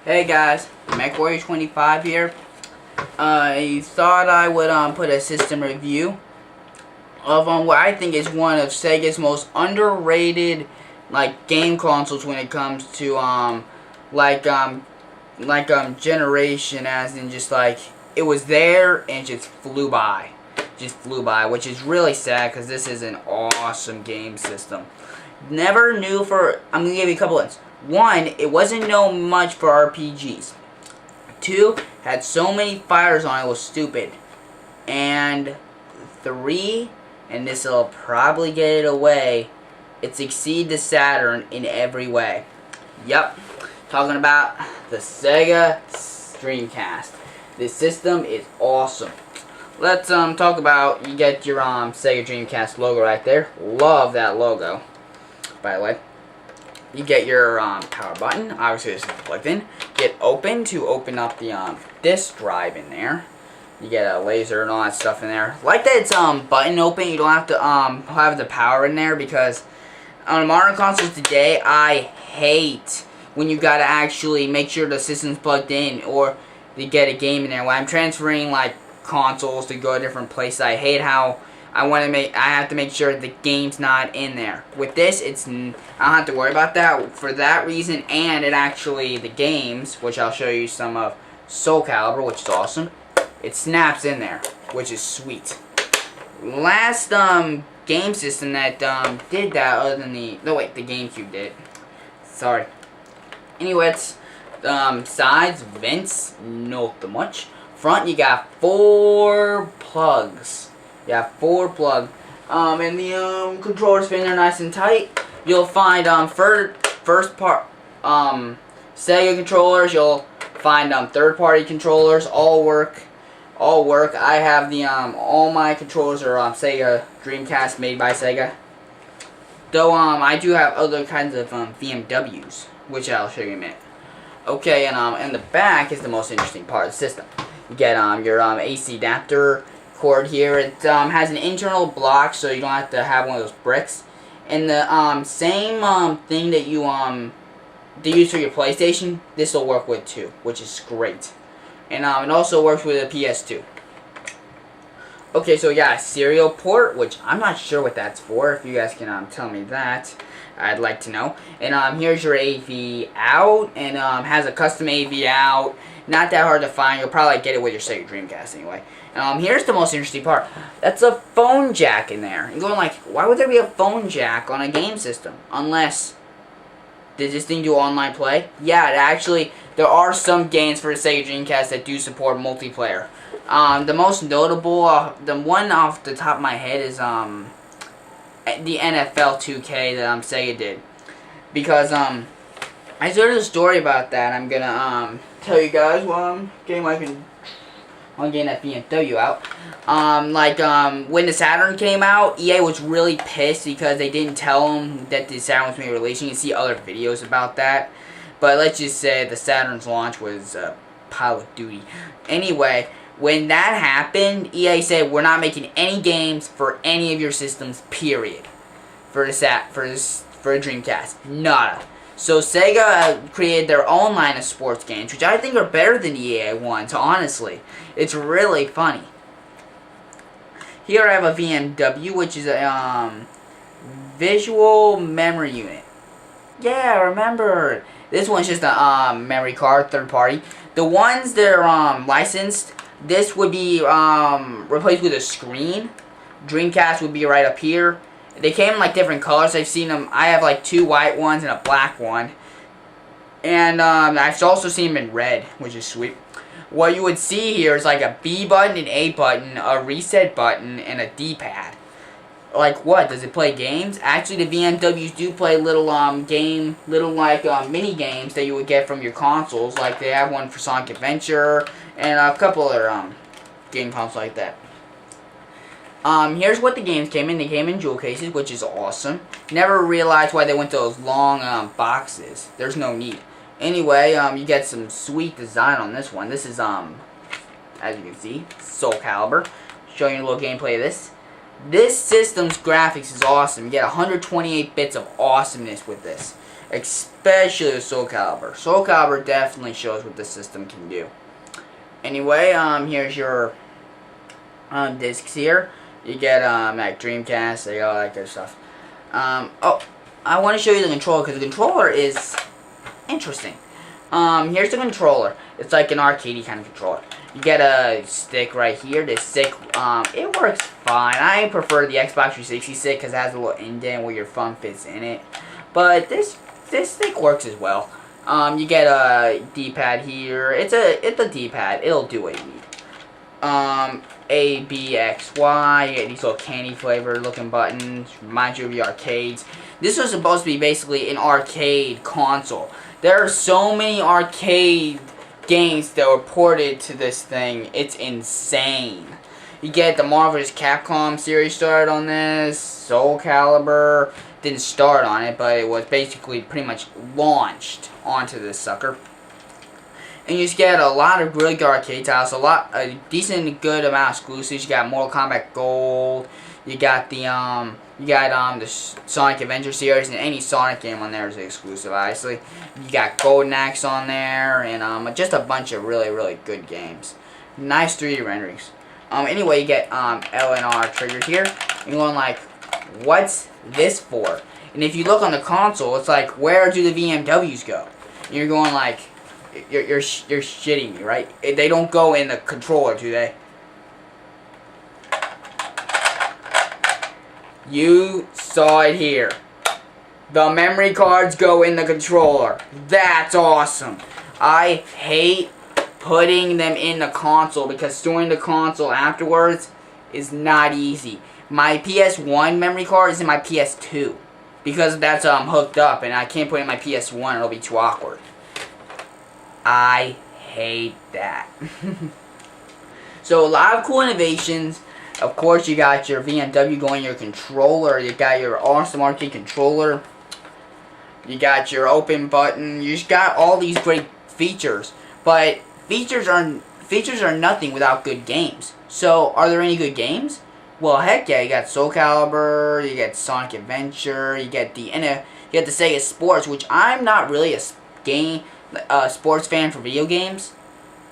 Hey guys, MechWarrior25 here. I thought I would put a system review of what I think is one of Sega's most underrated game consoles when it comes to generation, as in just it was there and just flew by. Which is really sad because this is an awesome game system. Never knew I'm gonna give you a couple hints. One, it wasn't known much for RPGs. Two, had so many fighters on it, was stupid. And three, and this will probably get it away, it succeeded the Saturn in every way. Yep, talking about the Sega Dreamcast. This system is awesome. Let's talk about, you get your Sega Dreamcast logo right there. Love that logo, by the way. You get your power button. Obviously this is plugged in. Get open to open up the disk drive in there. You get a laser and all that stuff in there. Like that it's button open. You don't have to have the power in there, because on modern consoles today, I hate when you gotta actually make sure the system's plugged in or to get a game in there. When I'm transferring consoles to go to different places, I hate how I have to make sure the game's not in there. With this, I don't have to worry about that for that reason, and the games, which I'll show you some of Soul Calibur, which is awesome, it snaps in there, which is sweet. Last game system that did that, other than the GameCube did. Sorry. Anyway, it's sides, vents, not much. Front, you got 4 plugs. Yeah, 4 plug. And the controllers fit in there nice and tight. You'll find first part Sega controllers. You'll find third-party controllers. All work. I have the all my controllers are Sega Dreamcast, made by Sega. Though I do have other kinds of VMWs, which I'll show you in a minute. Okay, and the back is the most interesting part of the system. You get your AC adapter cord here. It has an internal block, so you don't have to have one of those bricks. And the same thing that you use for your PlayStation, this will work with too, which is great. And it also works with a PS2. Okay, so we got a serial port, which I'm not sure what that's for. If you guys can tell me that, I'd like to know. And here's your AV out, and has a custom AV out. Not that hard to find. You'll probably get it with your Sega Dreamcast anyway. Here's the most interesting part. That's a phone jack in there. You're going why would there be a phone jack on a game system? Unless, did this thing do online play? Yeah, there are some games for the Sega Dreamcast that do support multiplayer. The most notable, the one off the top of my head is the NFL 2K that Sega did. Because I heard a story about that. I'm gonna tell you guys while I'm getting that BMW out. When the Saturn came out, EA was really pissed because they didn't tell them that the Saturn was being released. You can see other videos about that. But let's just say the Saturn's launch was a pile of duty. Anyway, when that happened, EA said, we're not making any games for any of your systems, period. For the Dreamcast. Nada. So Sega created their own line of sports games, which I think are better than the EA ones, honestly. It's really funny. Here I have a VMW, which is a visual memory unit. Yeah, I remember. This one's just a memory card, third party. The ones that are licensed, this would be replaced with a screen. Dreamcast would be right up here. They came in different colors. I've seen them. I have 2 white ones and a black one. And I've also seen them in red, which is sweet. What you would see here is a B button, an A button, a reset button, and a D-pad. What? Does it play games? Actually, the VMWs do play little mini games that you would get from your consoles. They have one for Sonic Adventure and a couple other game consoles like that. Here's what the games came in. They came in jewel cases, which is awesome. Never realized why they went to those long boxes. There's no need. Anyway, you get some sweet design on this one. This is as you can see, Soul Calibur. Showing you a little gameplay of this. This system's graphics is awesome. You get 128 bits of awesomeness with this. especially with Soul Calibur. Soul Calibur definitely shows what the system can do. Anyway, here's your discs here. You get like Dreamcast, they all that good stuff. Oh, I want to show you the controller because the controller is interesting. Here's the controller. It's like an arcadey kind of controller. You get a stick right here. This stick, it works fine. I prefer the Xbox 360 stick because it has a little indent where your thumb fits in it. But this stick works as well. You get a D-pad here. It's a D-pad. It'll do what you need. A, B, X, Y. You get these little candy flavored looking buttons. Reminds you of the arcades. This was supposed to be basically an arcade console. There are so many arcade games that were ported to this thing. It's insane. You get the Marvelous Capcom series started on this. Soul Calibur didn't start on it, but it was basically pretty much launched onto this sucker. And you just get a lot of really good arcade titles, a decent good amount of exclusives. You got Mortal Kombat Gold. You got the Sonic Adventure series, and any Sonic game on there is exclusive, obviously. You got Golden Axe on there, and just a bunch of really, really good games. Nice 3D renderings. Anyway, you get L and R triggers here. And you're going like, what's this for? And if you look on the console, it's like, where do the VMWs go? And you're going like, you're shitting me, right? They don't go in the controller, do they? You saw it here. The memory cards go in the controller. That's awesome. I hate putting them in the console because storing the console afterwards is not easy. My PS1 memory card is in my PS2 because that's hooked up and I can't put it in my PS1. It'll be too awkward. I hate that. So a lot of cool innovations. Of course, you got your VMW going in your controller. You got your awesome arcade controller. You got your open button. You just got all these great features. But features are nothing without good games. So, are there any good games? Well, heck yeah. You got Soul Calibur. You get Sonic Adventure. You get the Sega Sports, which I'm not really a sports fan for video games.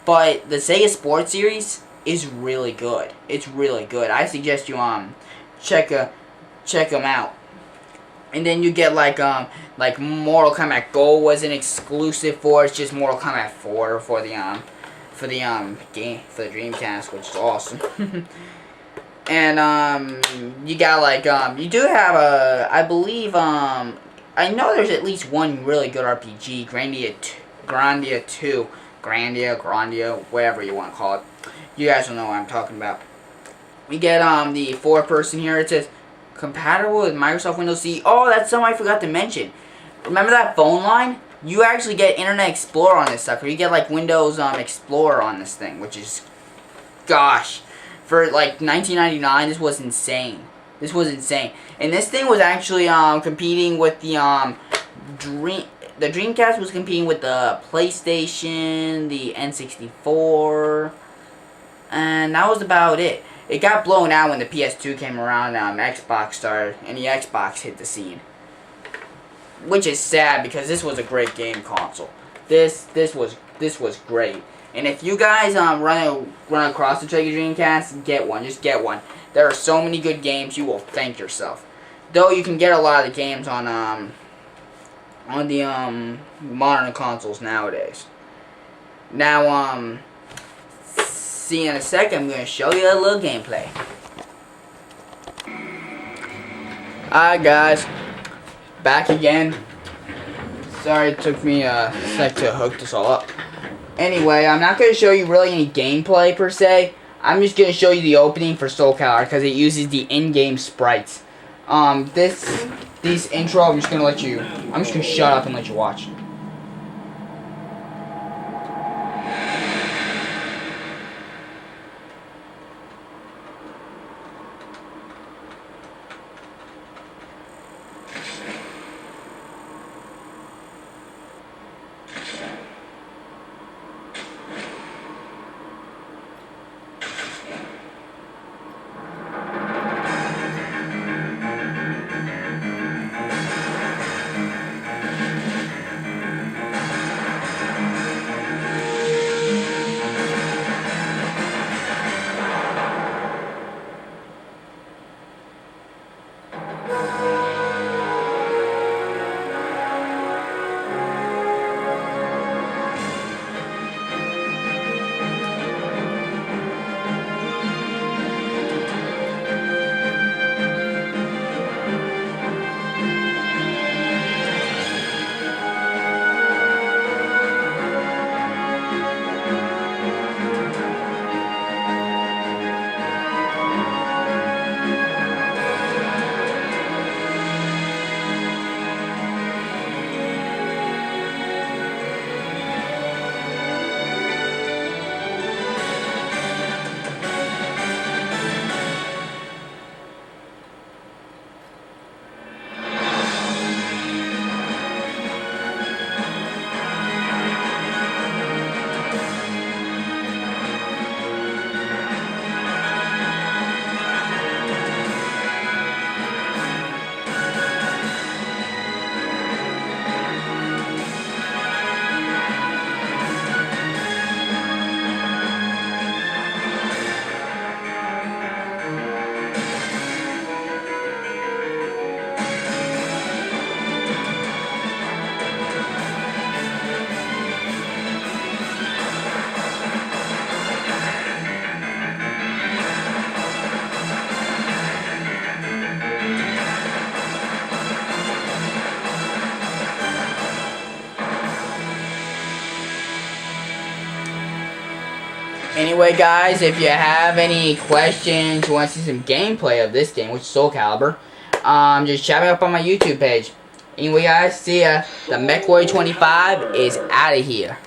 But the Sega Sports series is really good. It's really good. I suggest you check them out. And then you get like Mortal Kombat Gold was an exclusive for it's just Mortal Kombat 4 for the Dreamcast, which is awesome. And you got like you do have a I believe I know there's at least one really good RPG, Grandia 2, Grandia, whatever you want to call it. You guys will know what I'm talking about. We get the 4-person here. It says compatible with Microsoft Windows CE. Oh, that's something I forgot to mention. Remember that phone line? You actually get Internet Explorer on this sucker. You get like Windows Explorer on this thing, which is, gosh, for like $19.99, this was insane. This was insane. And this thing was actually competing with the the Dreamcast was competing with the PlayStation, the N64, and that was about it. It got blown out when the PS2 came around, Xbox started, and the Xbox hit the scene. Which is sad because this was a great game console. This was great. And if you guys run across the Sega Dreamcast, get one. Just get one. There are so many good games, you will thank yourself. Though you can get a lot of the games on the modern consoles nowadays. Now see you in a second. I'm gonna show you a little gameplay. Alright guys, back again. Sorry it took me a sec to hook this all up. Anyway, I'm not gonna show you really any gameplay per se. I'm just gonna show you the opening for Soul Calibur because it uses the in-game sprites. These intro, I'm just gonna shut up and let you watch. Anyway, guys, if you have any questions, you want to see some gameplay of this game, which is Soul Calibur, just chat me up on my YouTube page. Anyway, guys, see ya. The MechWarrior 25 is out of here.